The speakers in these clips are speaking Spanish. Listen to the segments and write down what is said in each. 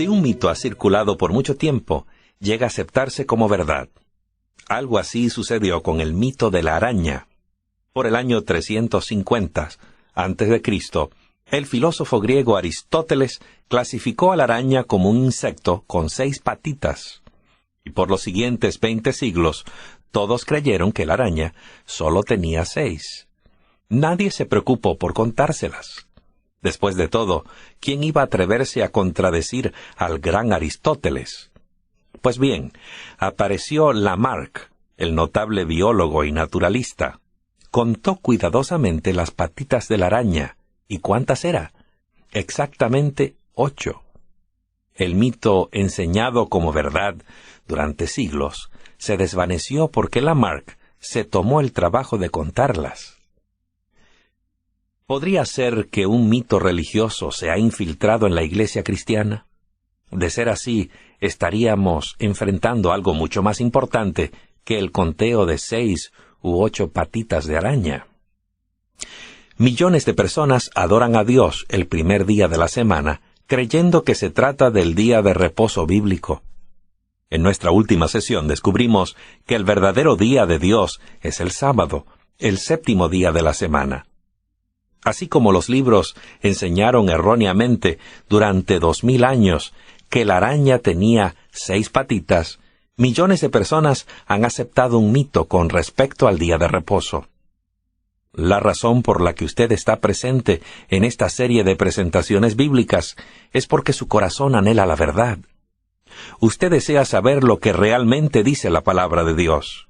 Si un mito ha circulado por mucho tiempo, llega a aceptarse como verdad. Algo así sucedió con el mito de la araña. Por el año 350 a.C., el filósofo griego Aristóteles clasificó a la araña como un insecto con 6 patitas. Y por los siguientes 20 siglos, todos creyeron que la araña solo tenía 6. Nadie se preocupó por contárselas. Después de todo, ¿quién iba a atreverse a contradecir al gran Aristóteles? Pues bien, apareció Lamarck, el notable biólogo y naturalista. Contó cuidadosamente las patitas de la araña. ¿Y cuántas era? Exactamente 8. El mito, enseñado como verdad durante siglos, se desvaneció porque Lamarck se tomó el trabajo de contarlas. ¿Podría ser que un mito religioso se ha infiltrado en la iglesia cristiana? De ser así, estaríamos enfrentando algo mucho más importante que el conteo de 6 u 8 patitas de araña. Millones de personas adoran a Dios el primer día de la semana, creyendo que se trata del día de reposo bíblico. En nuestra última sesión descubrimos que el verdadero día de Dios es el sábado, el 7º día de la semana. Así como los libros enseñaron erróneamente durante 2000 años que la araña tenía 6 patitas, millones de personas han aceptado un mito con respecto al día de reposo. La razón por la que usted está presente en esta serie de presentaciones bíblicas es porque su corazón anhela la verdad. Usted desea saber lo que realmente dice la palabra de Dios.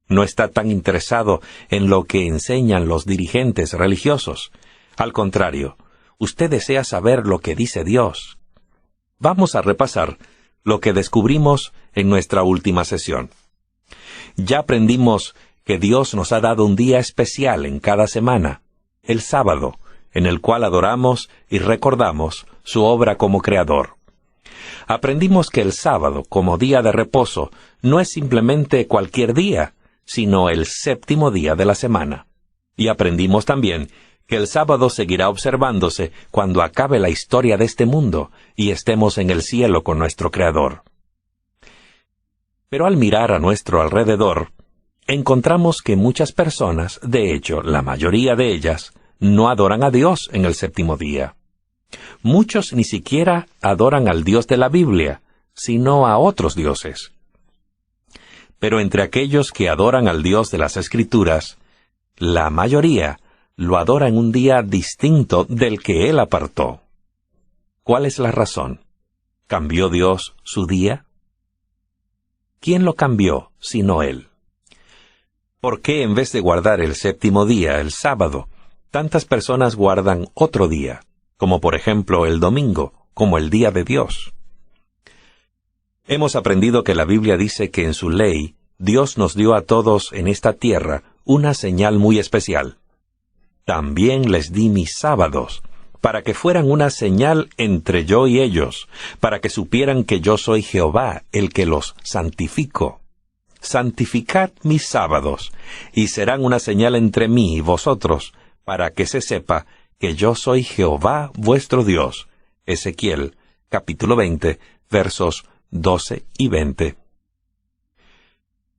No está tan interesado en lo que enseñan los dirigentes religiosos. Al contrario, usted desea saber lo que dice Dios. Vamos a repasar lo que descubrimos en nuestra última sesión. Ya aprendimos que Dios nos ha dado un día especial en cada semana, el sábado, en el cual adoramos y recordamos su obra como creador. Aprendimos que el sábado, como día de reposo, no es simplemente cualquier día, sino el 7º día de la semana. Y aprendimos también que el sábado seguirá observándose cuando acabe la historia de este mundo y estemos en el cielo con nuestro Creador. Pero al mirar a nuestro alrededor, encontramos que muchas personas, de hecho, la mayoría de ellas, no adoran a Dios en el 7º día. Muchos ni siquiera adoran al Dios de la Biblia, sino a otros dioses. Pero entre aquellos que adoran al Dios de las Escrituras, la mayoría lo adora en un día distinto del que Él apartó. ¿Cuál es la razón? ¿Cambió Dios su día? ¿Quién lo cambió sino Él? ¿Por qué en vez de guardar el 7º día, el sábado, tantas personas guardan otro día, como por ejemplo el domingo, como el día de Dios? Hemos aprendido que la Biblia dice que en su ley, Dios nos dio a todos en esta tierra una señal muy especial. También les di mis sábados, para que fueran una señal entre yo y ellos, para que supieran que yo soy Jehová, el que los santifico. Santificad mis sábados, y serán una señal entre mí y vosotros, para que se sepa que yo soy Jehová vuestro Dios. Ezequiel, capítulo 20, versos 12 y 20.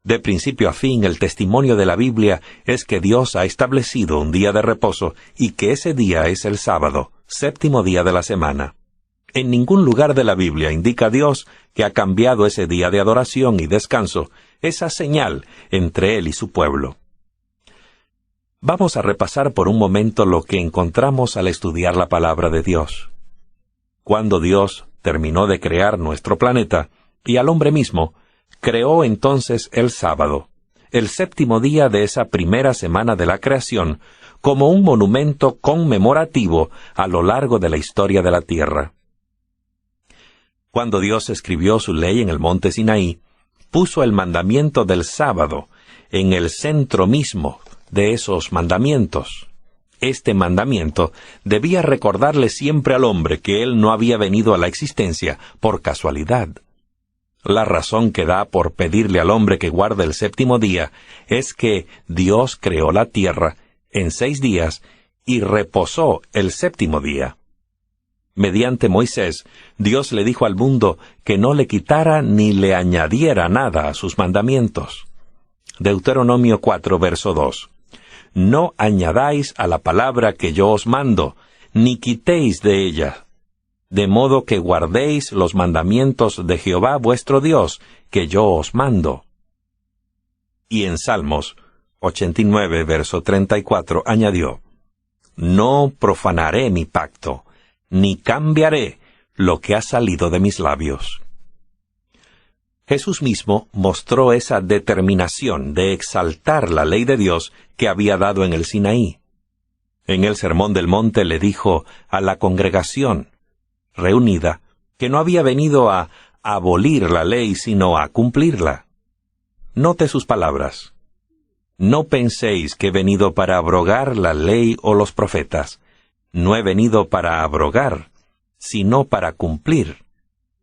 De principio a fin, el testimonio de la Biblia es que Dios ha establecido un día de reposo y que ese día es el sábado, 7º día de la semana. En ningún lugar de la Biblia indica Dios que ha cambiado ese día de adoración y descanso, esa señal entre Él y su pueblo. Vamos a repasar por un momento lo que encontramos al estudiar la palabra de Dios. Cuando Dios terminó de crear nuestro planeta y al hombre mismo, creó entonces el sábado, el 7º día de esa primera semana de la creación, como un monumento conmemorativo a lo largo de la historia de la tierra. Cuando Dios escribió su ley en el monte Sinaí, puso el mandamiento del sábado en el centro mismo de esos mandamientos. Este mandamiento debía recordarle siempre al hombre que él no había venido a la existencia por casualidad. La razón que da por pedirle al hombre que guarde el 7º día es que Dios creó la tierra en 6 días y reposó el 7º día. Mediante Moisés, Dios le dijo al mundo que no le quitara ni le añadiera nada a sus mandamientos. Deuteronomio 4, verso 2. No añadáis a la palabra que yo os mando, ni quitéis de ella, de modo que guardéis los mandamientos de Jehová vuestro Dios, que yo os mando. Y en Salmos 89, verso 34, añadió, no profanaré mi pacto, ni cambiaré lo que ha salido de mis labios. Jesús mismo mostró esa determinación de exaltar la ley de Dios que había dado en el Sinaí. En el Sermón del Monte le dijo a la congregación reunida que no había venido a abolir la ley, sino a cumplirla. Note sus palabras. No penséis que he venido para abrogar la ley o los profetas. No he venido para abrogar, sino para cumplir.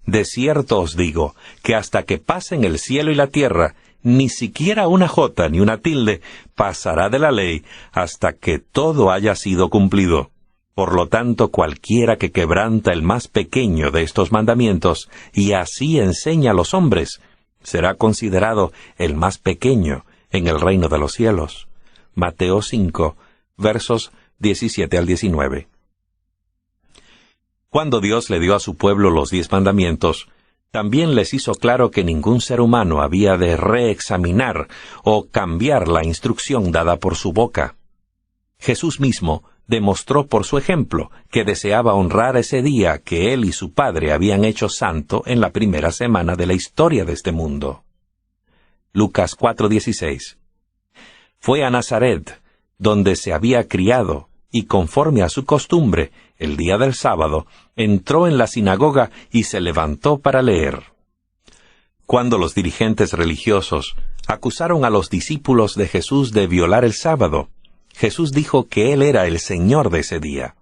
De cierto os digo, que hasta que pasen el cielo y la tierra, ni siquiera una jota ni una tilde pasará de la ley hasta que todo haya sido cumplido. Por lo tanto, cualquiera que quebranta el más pequeño de estos mandamientos, y así enseña a los hombres, será considerado el más pequeño en el reino de los cielos. Mateo 5, versos 17 al 19. Cuando Dios le dio a su pueblo los 10 mandamientos, también les hizo claro que ningún ser humano había de reexaminar o cambiar la instrucción dada por su boca. Jesús mismo demostró por su ejemplo que deseaba honrar ese día que él y su Padre habían hecho santo en la primera semana de la historia de este mundo. Lucas 4:16. Fue a Nazaret, donde se había criado, y conforme a su costumbre, el día del sábado, entró en la sinagoga y se levantó para leer. Cuando los dirigentes religiosos acusaron a los discípulos de Jesús de violar el sábado, Jesús dijo que Él era el Señor de ese día.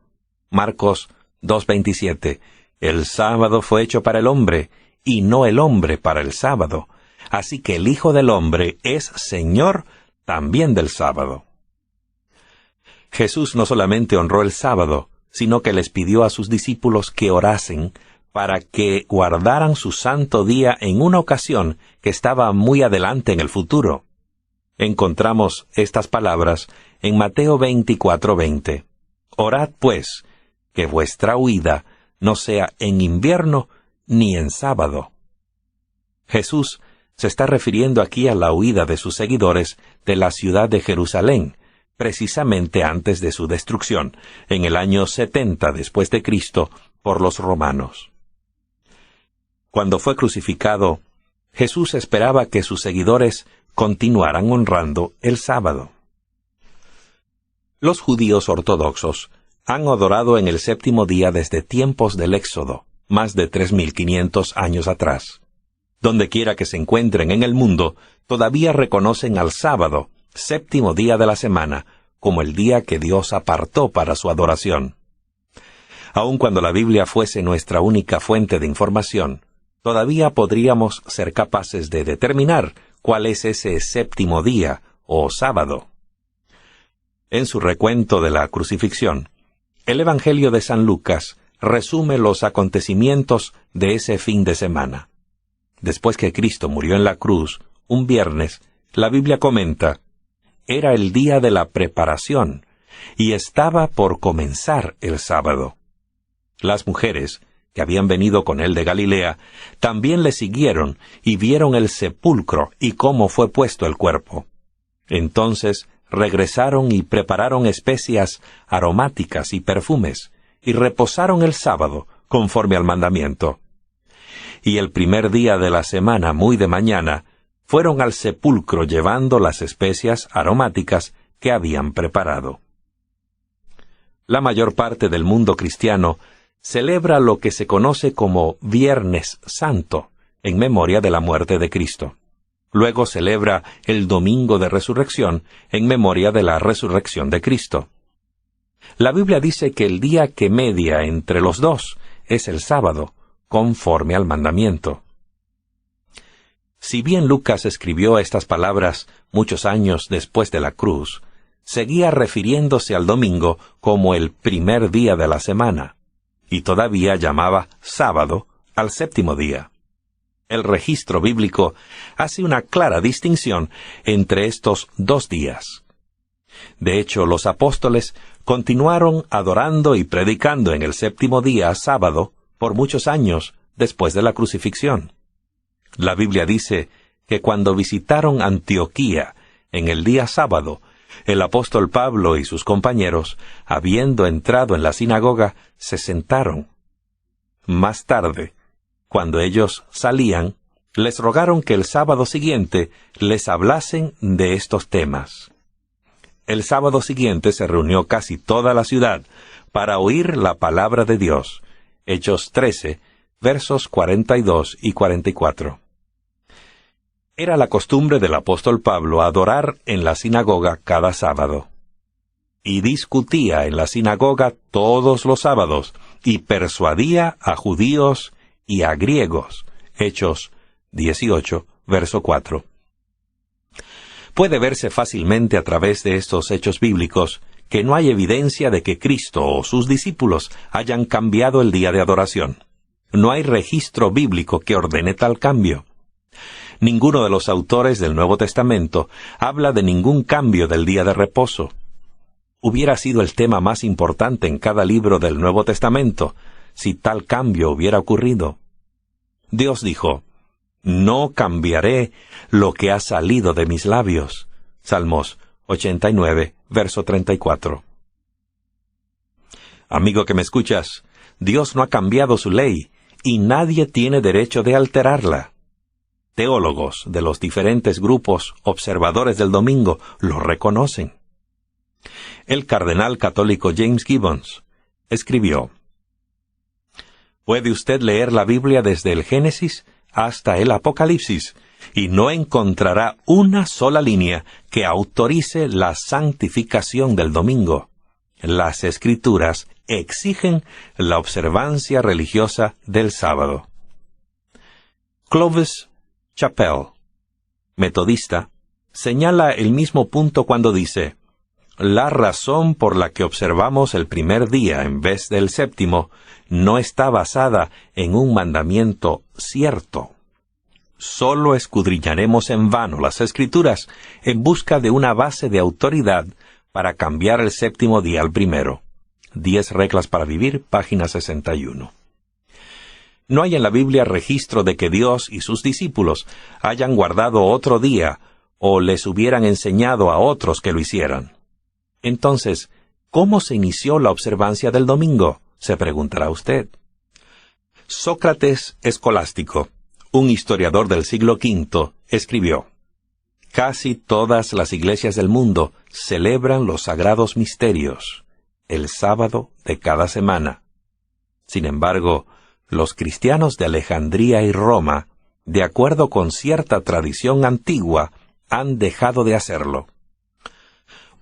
Marcos 2:27. El sábado fue hecho para el hombre, y no el hombre para el sábado. Así que el Hijo del Hombre es Señor también del sábado. Jesús no solamente honró el sábado, sino que les pidió a sus discípulos que orasen para que guardaran su santo día en una ocasión que estaba muy adelante en el futuro. Encontramos estas palabras en Mateo 24:20. Orad, pues, que vuestra huida no sea en invierno ni en sábado. Jesús se está refiriendo aquí a la huida de sus seguidores de la ciudad de Jerusalén, precisamente antes de su destrucción, en el año 70 después de Cristo, por los romanos. Cuando fue crucificado, Jesús esperaba que sus seguidores continuaran honrando el sábado. Los judíos ortodoxos han adorado en el séptimo día desde tiempos del Éxodo, más de 3.500 años atrás. Dondequiera que se encuentren en el mundo, todavía reconocen al sábado, séptimo día de la semana, como el día que Dios apartó para su adoración. Aun cuando la Biblia fuese nuestra única fuente de información, todavía podríamos ser capaces de determinar cuál es ese séptimo día o sábado. En su recuento de la crucifixión, el Evangelio de San Lucas resume los acontecimientos de ese fin de semana. Después que Cristo murió en la cruz, un viernes, la Biblia comenta, era el día de la preparación, y estaba por comenzar el sábado. Las mujeres, que habían venido con él de Galilea, también le siguieron y vieron el sepulcro y cómo fue puesto el cuerpo. Entonces regresaron y prepararon especias aromáticas y perfumes, y reposaron el sábado, conforme al mandamiento. Y el primer día de la semana, muy de mañana, fueron al sepulcro llevando las especias aromáticas que habían preparado. La mayor parte del mundo cristiano celebra lo que se conoce como Viernes Santo, en memoria de la muerte de Cristo. Luego celebra el Domingo de Resurrección, en memoria de la resurrección de Cristo. La Biblia dice que el día que media entre los dos es el sábado, conforme al mandamiento. Si bien Lucas escribió estas palabras muchos años después de la cruz, seguía refiriéndose al domingo como el primer día de la semana. y todavía llamaba sábado al séptimo día. El registro bíblico hace una clara distinción entre estos dos días. De hecho, los apóstoles continuaron adorando y predicando en el séptimo día, sábado, por muchos años después de la crucifixión. La Biblia dice que cuando visitaron Antioquía en el día sábado, el apóstol Pablo y sus compañeros, habiendo entrado en la sinagoga, se sentaron. Más tarde, cuando ellos salían, les rogaron que el sábado siguiente les hablasen de estos temas. El sábado siguiente se reunió casi toda la ciudad para oír la palabra de Dios. Hechos 13, versos 42 y 44. Era la costumbre del apóstol Pablo adorar en la sinagoga cada sábado. Y discutía en la sinagoga todos los sábados, y persuadía a judíos y a griegos. Hechos 18, verso 4. Puede verse fácilmente a través de estos hechos bíblicos que no hay evidencia de que Cristo o sus discípulos hayan cambiado el día de adoración. No hay registro bíblico que ordene tal cambio. Ninguno de los autores del Nuevo Testamento habla de ningún cambio del día de reposo. Hubiera sido el tema más importante en cada libro del Nuevo Testamento si tal cambio hubiera ocurrido. Dios dijo, «No cambiaré lo que ha salido de mis labios». Salmos 89, verso 34. Amigo que me escuchas, Dios no ha cambiado su ley y nadie tiene derecho de alterarla. Teólogos de los diferentes grupos observadores del domingo lo reconocen. El cardenal católico James Gibbons escribió, «Puede usted leer la Biblia desde el Génesis hasta el Apocalipsis, y no encontrará una sola línea que autorice la santificación del domingo. Las Escrituras exigen la observancia religiosa del sábado». Clovis Chappell, metodista, señala el mismo punto cuando dice, «La razón por la que observamos el primer día en vez del séptimo no está basada en un mandamiento cierto. Solo escudriñaremos en vano las Escrituras en busca de una base de autoridad para cambiar el séptimo día al primero». 10 reglas para vivir, página 61. No hay en la Biblia registro de que Dios y sus discípulos hayan guardado otro día o les hubieran enseñado a otros que lo hicieran. Entonces, ¿cómo se inició la observancia del domingo?, se preguntará usted. Sócrates Escolástico, un historiador del siglo V, escribió, «Casi todas las iglesias del mundo celebran los sagrados misterios, el sábado de cada semana. Sin embargo, los cristianos de Alejandría y Roma, de acuerdo con cierta tradición antigua, han dejado de hacerlo».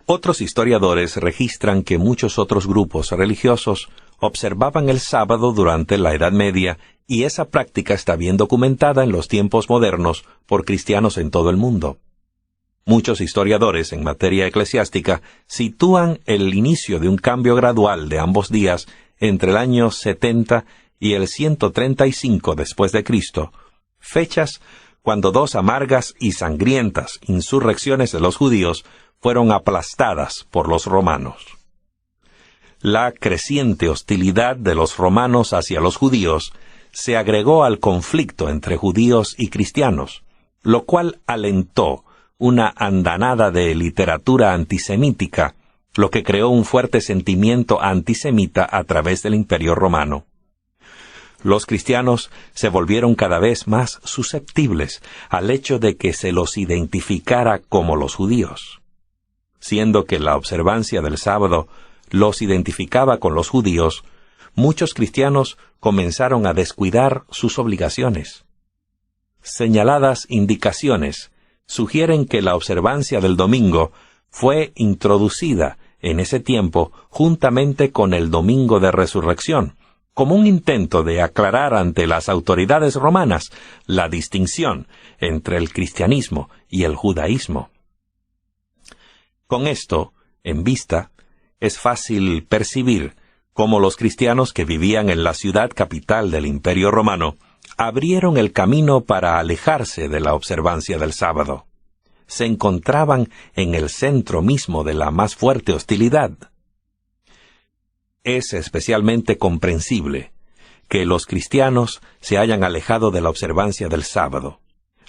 Otros historiadores registran que muchos otros grupos religiosos observaban el sábado durante la Edad Media, y esa práctica está bien documentada en los tiempos modernos por cristianos en todo el mundo. Muchos historiadores en materia eclesiástica sitúan el inicio de un cambio gradual de ambos días entre el año 70 y el 135 después de Cristo, fechas cuando 2 amargas y sangrientas insurrecciones de los judíos fueron aplastadas por los romanos. La creciente hostilidad de los romanos hacia los judíos se agregó al conflicto entre judíos y cristianos, lo cual alentó una andanada de literatura antisemítica, lo que creó un fuerte sentimiento antisemita a través del Imperio Romano. Los cristianos se volvieron cada vez más susceptibles al hecho de que se los identificara como los judíos. Siendo que la observancia del sábado los identificaba con los judíos, muchos cristianos comenzaron a descuidar sus obligaciones. Señaladas indicaciones sugieren que la observancia del domingo fue introducida en ese tiempo juntamente con el domingo de resurrección, como un intento de aclarar ante las autoridades romanas la distinción entre el cristianismo y el judaísmo. Con esto en vista, es fácil percibir como los cristianos que vivían en la ciudad capital del Imperio Romano abrieron el camino para alejarse de la observancia del sábado. Se encontraban en el centro mismo de la más fuerte hostilidad. Es especialmente comprensible que los cristianos se hayan alejado de la observancia del sábado,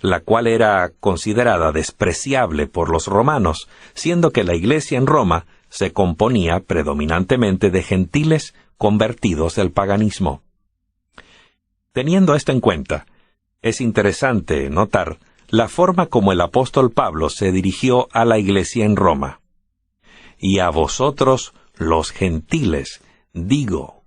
la cual era considerada despreciable por los romanos, siendo que la iglesia en Roma se componía predominantemente de gentiles convertidos del paganismo. Teniendo esto en cuenta, es interesante notar la forma como el apóstol Pablo se dirigió a la iglesia en Roma. Y a vosotros, los gentiles, digo.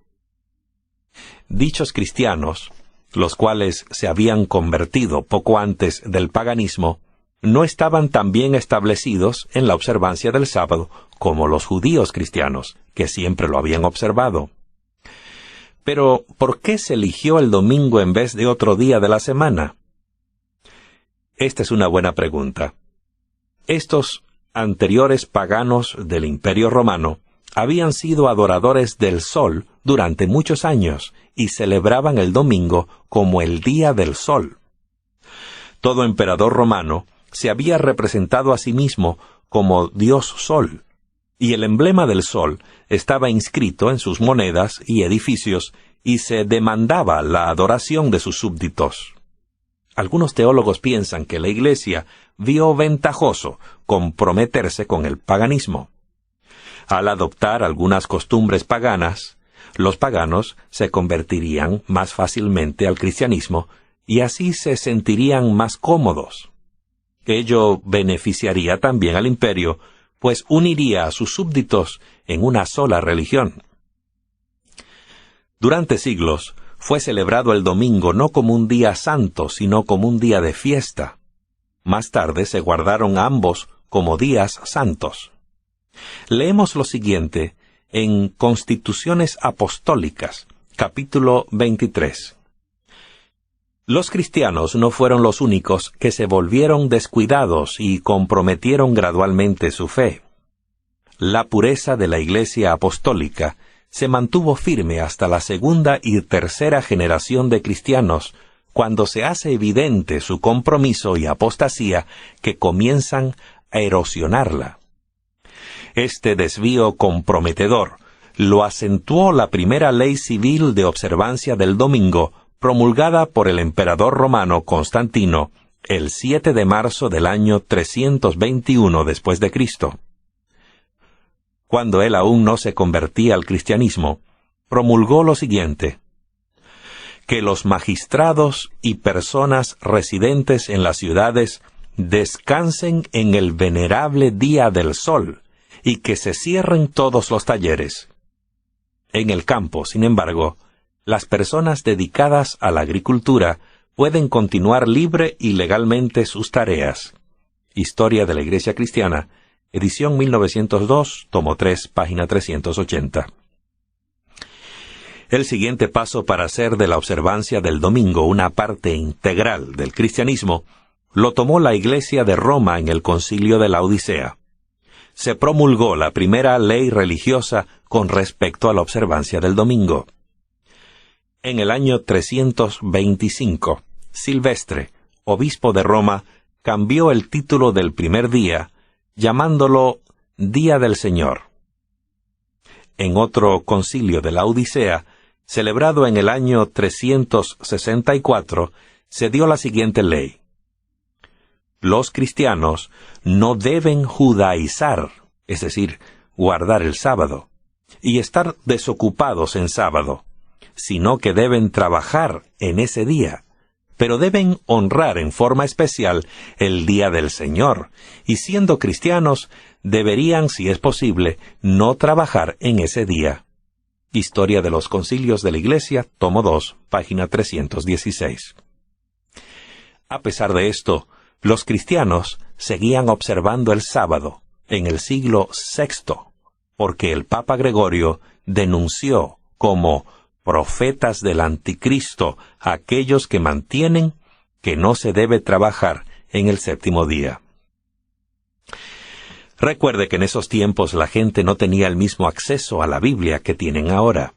Dichos cristianos, los cuales se habían convertido poco antes del paganismo, no estaban tan bien establecidos en la observancia del sábado como los judíos cristianos, que siempre lo habían observado. Pero, ¿por qué se eligió el domingo en vez de otro día de la semana? Esta es una buena pregunta. Estos anteriores paganos del Imperio Romano habían sido adoradores del sol durante muchos años y celebraban el domingo como el día del sol. Todo emperador romano se había representado a sí mismo como Dios Sol, y el emblema del sol estaba inscrito en sus monedas y edificios, y se demandaba la adoración de sus súbditos. Algunos teólogos piensan que la Iglesia vio ventajoso comprometerse con el paganismo. Al adoptar algunas costumbres paganas, los paganos se convertirían más fácilmente al cristianismo y así se sentirían más cómodos. Ello beneficiaría también al imperio, pues uniría a sus súbditos en una sola religión. Durante siglos fue celebrado el domingo no como un día santo, sino como un día de fiesta. Más tarde se guardaron ambos como días santos. Leemos lo siguiente en Constituciones Apostólicas, capítulo 23. Los cristianos no fueron los únicos que se volvieron descuidados y comprometieron gradualmente su fe. La pureza de la Iglesia apostólica se mantuvo firme hasta la segunda y tercera generación de cristianos, cuando se hace evidente su compromiso y apostasía que comienzan a erosionarla. Este desvío comprometedor lo acentuó la primera ley civil de observancia del domingo, promulgada por el emperador romano Constantino el 7 de marzo del año 321 después de Cristo. Cuando él aún no se convertía al cristianismo, promulgó lo siguiente: que los magistrados y personas residentes en las ciudades descansen en el venerable día del sol, y que se cierren todos los talleres. En el campo, sin embargo, las personas dedicadas a la agricultura pueden continuar libre y legalmente sus tareas. Historia de la Iglesia Cristiana, edición 1902, tomo 3, página 380. El siguiente paso para hacer de la observancia del domingo una parte integral del cristianismo lo tomó la Iglesia de Roma en el Concilio de la Odisea. Se promulgó la primera ley religiosa con respecto a la observancia del domingo. En el año 325, Silvestre, obispo de Roma, cambió el título del primer día, llamándolo Día del Señor. En otro concilio de la Odisea, celebrado en el año 364, se dio la siguiente ley: los cristianos no deben judaizar, es decir, guardar el sábado, y estar desocupados en sábado, sino que deben trabajar en ese día, pero deben honrar en forma especial el día del Señor, y siendo cristianos, deberían, si es posible, no trabajar en ese día. Historia de los Concilios de la Iglesia, tomo 2, página 316. A pesar de esto, los cristianos seguían observando el sábado en el siglo VI, porque el Papa Gregorio denunció como profetas del anticristo a aquellos que mantienen que no se debe trabajar en el séptimo día. Recuerde que en esos tiempos la gente no tenía el mismo acceso a la Biblia que tienen ahora.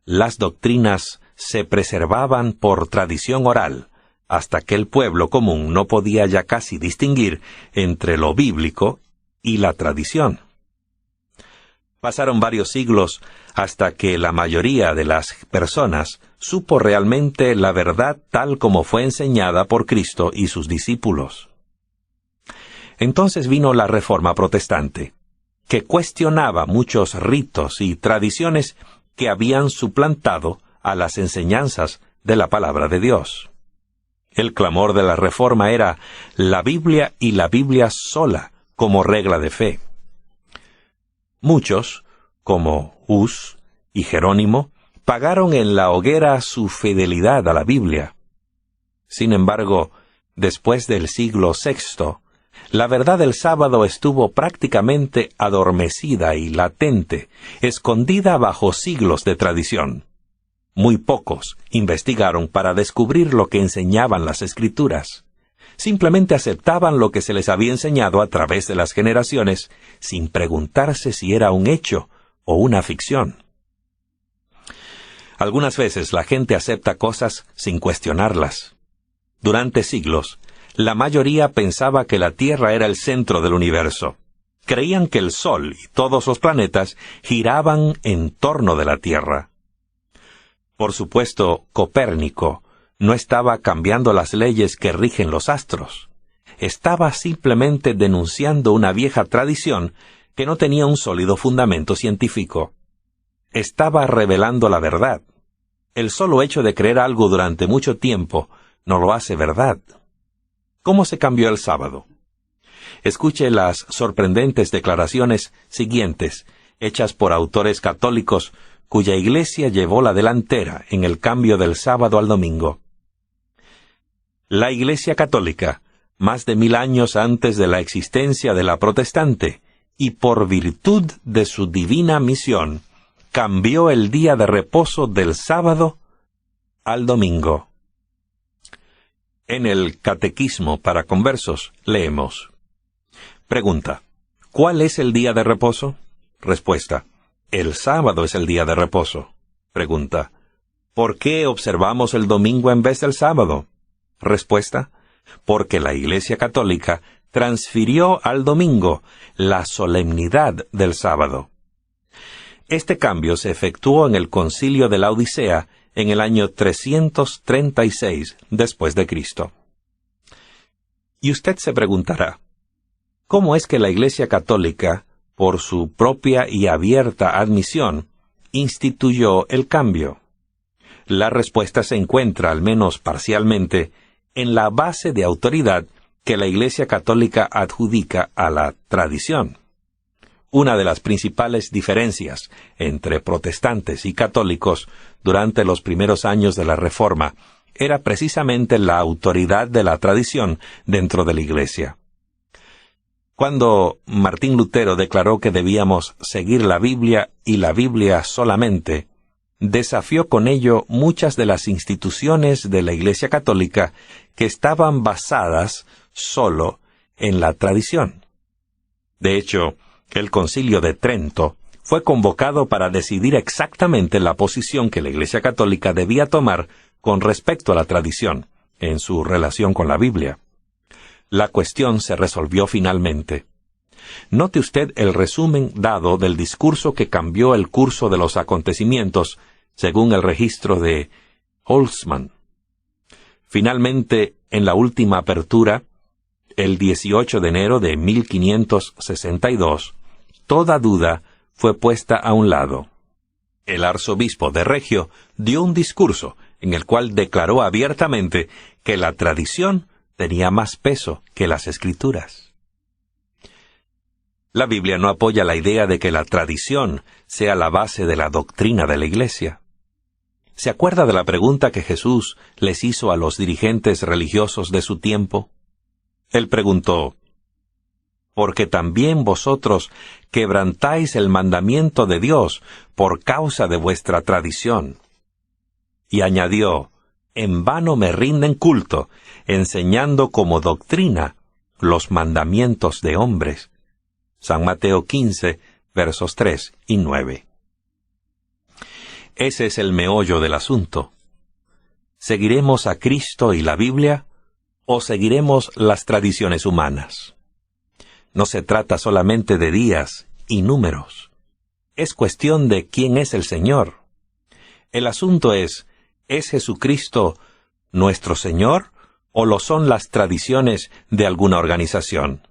Las doctrinas se preservaban por tradición oral, hasta que el pueblo común no podía ya casi distinguir entre lo bíblico y la tradición. Pasaron varios siglos hasta que la mayoría de las personas supo realmente la verdad tal como fue enseñada por Cristo y sus discípulos. Entonces vino la Reforma Protestante, que cuestionaba muchos ritos y tradiciones que habían suplantado a las enseñanzas de la palabra de Dios. El clamor de la Reforma era la Biblia y la Biblia sola como regla de fe. Muchos, como Hus y Jerónimo, pagaron en la hoguera su fidelidad a la Biblia. Sin embargo, después del siglo VI, la verdad del sábado estuvo prácticamente adormecida y latente, escondida bajo siglos de tradición. Muy pocos investigaron para descubrir lo que enseñaban las Escrituras. Simplemente aceptaban lo que se les había enseñado a través de las generaciones, sin preguntarse si era un hecho o una ficción. Algunas veces la gente acepta cosas sin cuestionarlas. Durante siglos, la mayoría pensaba que la Tierra era el centro del universo. Creían que el Sol y todos los planetas giraban en torno de la Tierra. Por supuesto, Copérnico no estaba cambiando las leyes que rigen los astros. Estaba simplemente denunciando una vieja tradición que no tenía un sólido fundamento científico. Estaba revelando la verdad. El solo hecho de creer algo durante mucho tiempo no lo hace verdad. ¿Cómo se cambió el sábado? Escuche las sorprendentes declaraciones siguientes, hechas por autores católicos cuya iglesia llevó la delantera en el cambio del sábado al domingo. La Iglesia Católica, más de 1000 años antes de la existencia de la protestante, y por virtud de su divina misión, cambió el día de reposo del sábado al domingo. En el Catequismo para Conversos leemos: Pregunta: ¿cuál es el día de reposo? Respuesta: el sábado es el día de reposo. Pregunta: ¿por qué observamos el domingo en vez del sábado? Respuesta: porque la Iglesia Católica transfirió al domingo la solemnidad del sábado. Este cambio se efectuó en el Concilio de la Odisea en el año 336 después de Cristo. Y usted se preguntará, ¿cómo es que la Iglesia Católica, por su propia y abierta admisión, instituyó el cambio? La respuesta se encuentra, al menos parcialmente, en la base de autoridad que la Iglesia Católica adjudica a la tradición. Una de las principales diferencias entre protestantes y católicos durante los primeros años de la Reforma era precisamente la autoridad de la tradición dentro de la Iglesia. Cuando Martín Lutero declaró que debíamos seguir la Biblia y la Biblia solamente, desafió con ello muchas de las instituciones de la Iglesia Católica que estaban basadas solo en la tradición. De hecho, el Concilio de Trento fue convocado para decidir exactamente la posición que la Iglesia Católica debía tomar con respecto a la tradición, en su relación con la Biblia. La cuestión se resolvió finalmente. Note usted el resumen dado del discurso que cambió el curso de los acontecimientos, según el registro de Holzmann. Finalmente, en la última apertura, el 18 de enero de 1562, toda duda fue puesta a un lado. El arzobispo de Regio dio un discurso en el cual declaró abiertamente que la tradición tenía más peso que las Escrituras. La Biblia no apoya la idea de que la tradición sea la base de la doctrina de la Iglesia. ¿Se acuerda de la pregunta que Jesús les hizo a los dirigentes religiosos de su tiempo? Él preguntó: «Porque también vosotros quebrantáis el mandamiento de Dios por causa de vuestra tradición». Y añadió: «En vano me rinden culto, enseñando como doctrina los mandamientos de hombres». San Mateo 15, versos 3 y 9. Ese es el meollo del asunto. ¿Seguiremos a Cristo y la Biblia o seguiremos las tradiciones humanas? No se trata solamente de días y números. Es cuestión de quién es el Señor. El asunto ¿es Jesucristo nuestro Señor o lo son las tradiciones de alguna organización?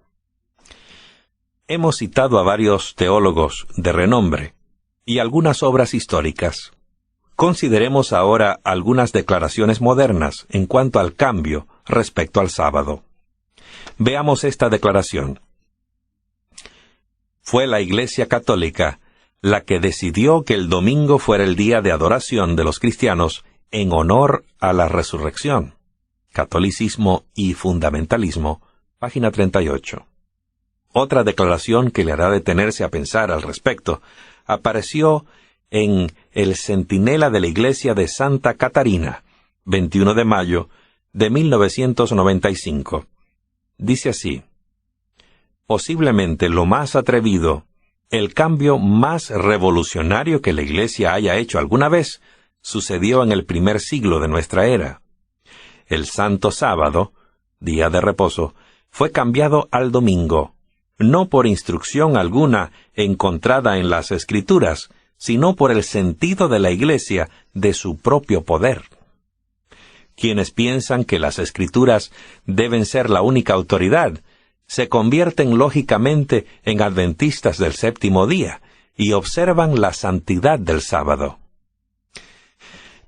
Hemos citado a varios teólogos de renombre y algunas obras históricas. Consideremos ahora algunas declaraciones modernas en cuanto al cambio respecto al sábado. Veamos esta declaración. Fue la Iglesia Católica la que decidió que el domingo fuera el día de adoración de los cristianos en honor a la resurrección. Catolicismo y fundamentalismo, página 38. Otra declaración que le hará detenerse a pensar al respecto apareció en El Centinela de la Iglesia de Santa Catarina, 21 de mayo de 1995. Dice así: posiblemente lo más atrevido, el cambio más revolucionario que la Iglesia haya hecho alguna vez, sucedió en el primer siglo de nuestra era. El Santo Sábado, día de reposo, fue cambiado al domingo, no por instrucción alguna encontrada en las Escrituras, sino por el sentido de la Iglesia de su propio poder. Quienes piensan que las Escrituras deben ser la única autoridad, se convierten lógicamente en adventistas del séptimo día y observan la santidad del sábado.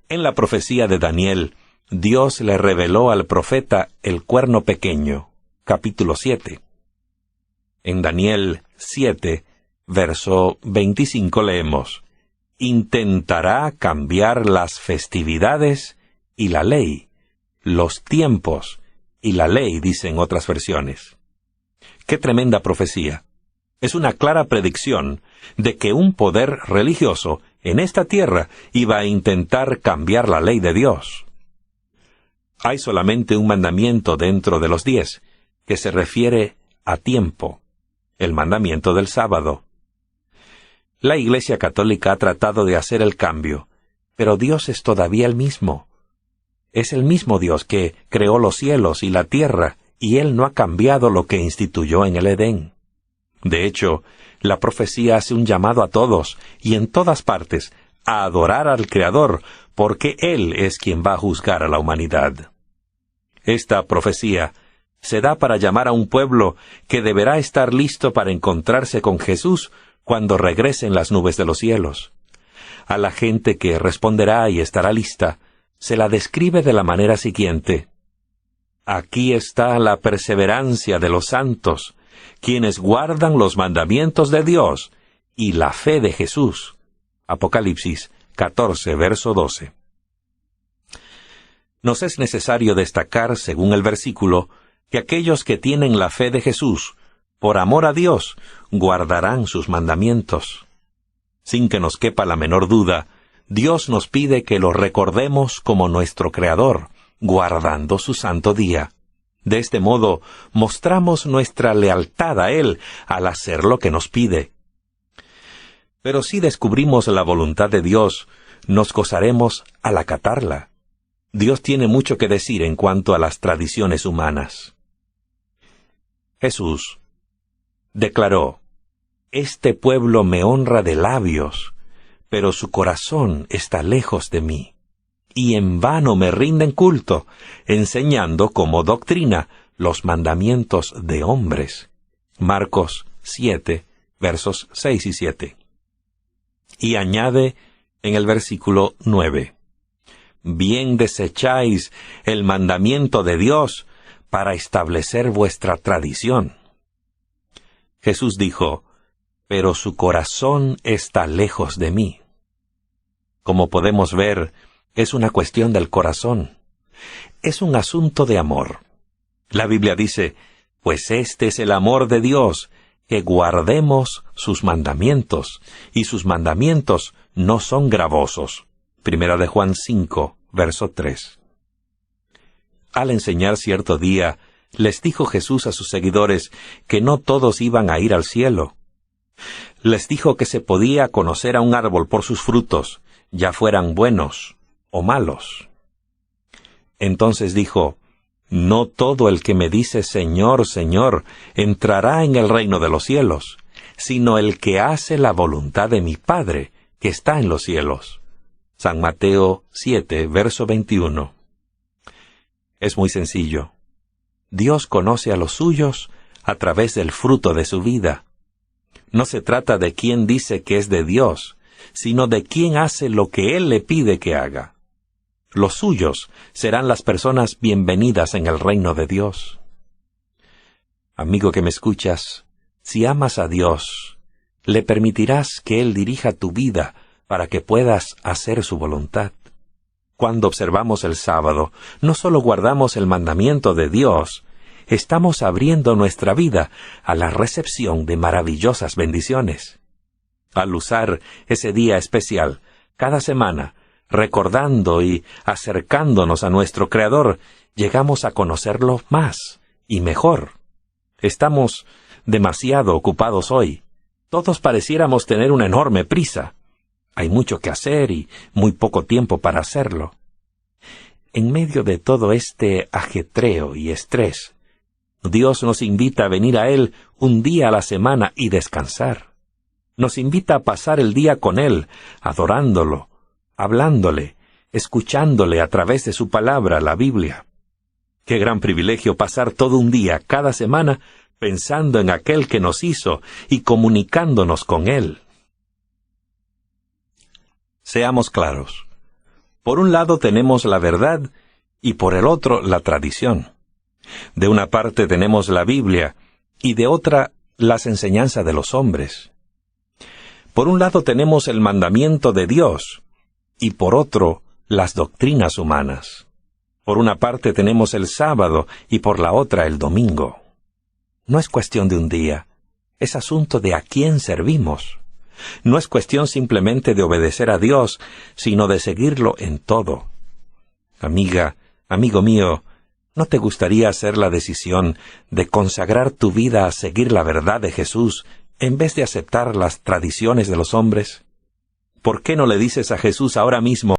En la profecía de Daniel, Dios le reveló al profeta el cuerno pequeño, capítulo 7. En Daniel 7, verso 25 leemos: intentará cambiar las festividades y la ley, los tiempos y la ley, dicen otras versiones. ¡Qué tremenda profecía! Es una clara predicción de que un poder religioso en esta tierra iba a intentar cambiar la ley de Dios. Hay solamente un mandamiento dentro de los 10, que se refiere a tiempo, el mandamiento del sábado. La Iglesia Católica ha tratado de hacer el cambio, pero Dios es todavía el mismo. Es el mismo Dios que creó los cielos y la tierra, y Él no ha cambiado lo que instituyó en el Edén. De hecho, la profecía hace un llamado a todos, y en todas partes, a adorar al Creador, porque Él es quien va a juzgar a la humanidad. Esta profecía se da para llamar a un pueblo que deberá estar listo para encontrarse con Jesús cuando regresen las nubes de los cielos. A la gente que responderá y estará lista, se la describe de la manera siguiente: aquí está la perseverancia de los santos, quienes guardan los mandamientos de Dios y la fe de Jesús. Apocalipsis 14, verso 12. Nos es necesario destacar, según el versículo, que aquellos que tienen la fe de Jesús, por amor a Dios, guardarán sus mandamientos. Sin que nos quepa la menor duda, Dios nos pide que lo recordemos como nuestro Creador, guardando su santo día. De este modo, mostramos nuestra lealtad a Él al hacer lo que nos pide. Pero si descubrimos la voluntad de Dios, nos gozaremos al acatarla. Dios tiene mucho que decir en cuanto a las tradiciones humanas. Jesús declaró: este pueblo me honra de labios, pero su corazón está lejos de mí, y en vano me rinden culto, enseñando como doctrina los mandamientos de hombres. Marcos 7, versos 6 y 7. Y añade en el versículo 9: bien desecháis el mandamiento de Dios para establecer vuestra tradición. Jesús dijo: pero su corazón está lejos de mí. Como podemos ver, es una cuestión del corazón. Es un asunto de amor. La Biblia dice: pues este es el amor de Dios, que guardemos sus mandamientos, y sus mandamientos no son gravosos. Primera de Juan 5, verso 3. Al enseñar cierto día les dijo Jesús a sus seguidores que no todos iban a ir al cielo. Les dijo que se podía conocer a un árbol por sus frutos, ya fueran buenos o malos. Entonces dijo, no todo el que me dice Señor, Señor, entrará en el reino de los cielos, sino el que hace la voluntad de mi Padre, que está en los cielos. San Mateo 7, verso 21. Es muy sencillo. Dios conoce a los suyos a través del fruto de su vida. No se trata de quién dice que es de Dios, sino de quién hace lo que Él le pide que haga. Los suyos serán las personas bienvenidas en el reino de Dios. Amigo que me escuchas, si amas a Dios, le permitirás que Él dirija tu vida para que puedas hacer su voluntad. Cuando observamos el sábado, no solo guardamos el mandamiento de Dios, estamos abriendo nuestra vida a la recepción de maravillosas bendiciones. Al usar ese día especial, cada semana, recordando y acercándonos a nuestro Creador, llegamos a conocerlo más y mejor. Estamos demasiado ocupados hoy. Todos pareciéramos tener una enorme prisa. Hay mucho que hacer y muy poco tiempo para hacerlo. En medio de todo este ajetreo y estrés, Dios nos invita a venir a Él un día a la semana y descansar. Nos invita a pasar el día con Él, adorándolo, hablándole, escuchándole a través de su palabra, la Biblia. Qué gran privilegio pasar todo un día, cada semana, pensando en aquel que nos hizo y comunicándonos con Él. Seamos claros. Por un lado tenemos la verdad y por el otro la tradición. De una parte tenemos la Biblia y de otra las enseñanzas de los hombres. Por un lado tenemos el mandamiento de Dios y por otro las doctrinas humanas. Por una parte tenemos el sábado y por la otra el domingo. No es cuestión de un día, es asunto de a quién servimos. No es cuestión simplemente de obedecer a Dios, sino de seguirlo en todo. Amiga, amigo mío, ¿no te gustaría hacer la decisión de consagrar tu vida a seguir la verdad de Jesús en vez de aceptar las tradiciones de los hombres? ¿Por qué no le dices a Jesús ahora mismo,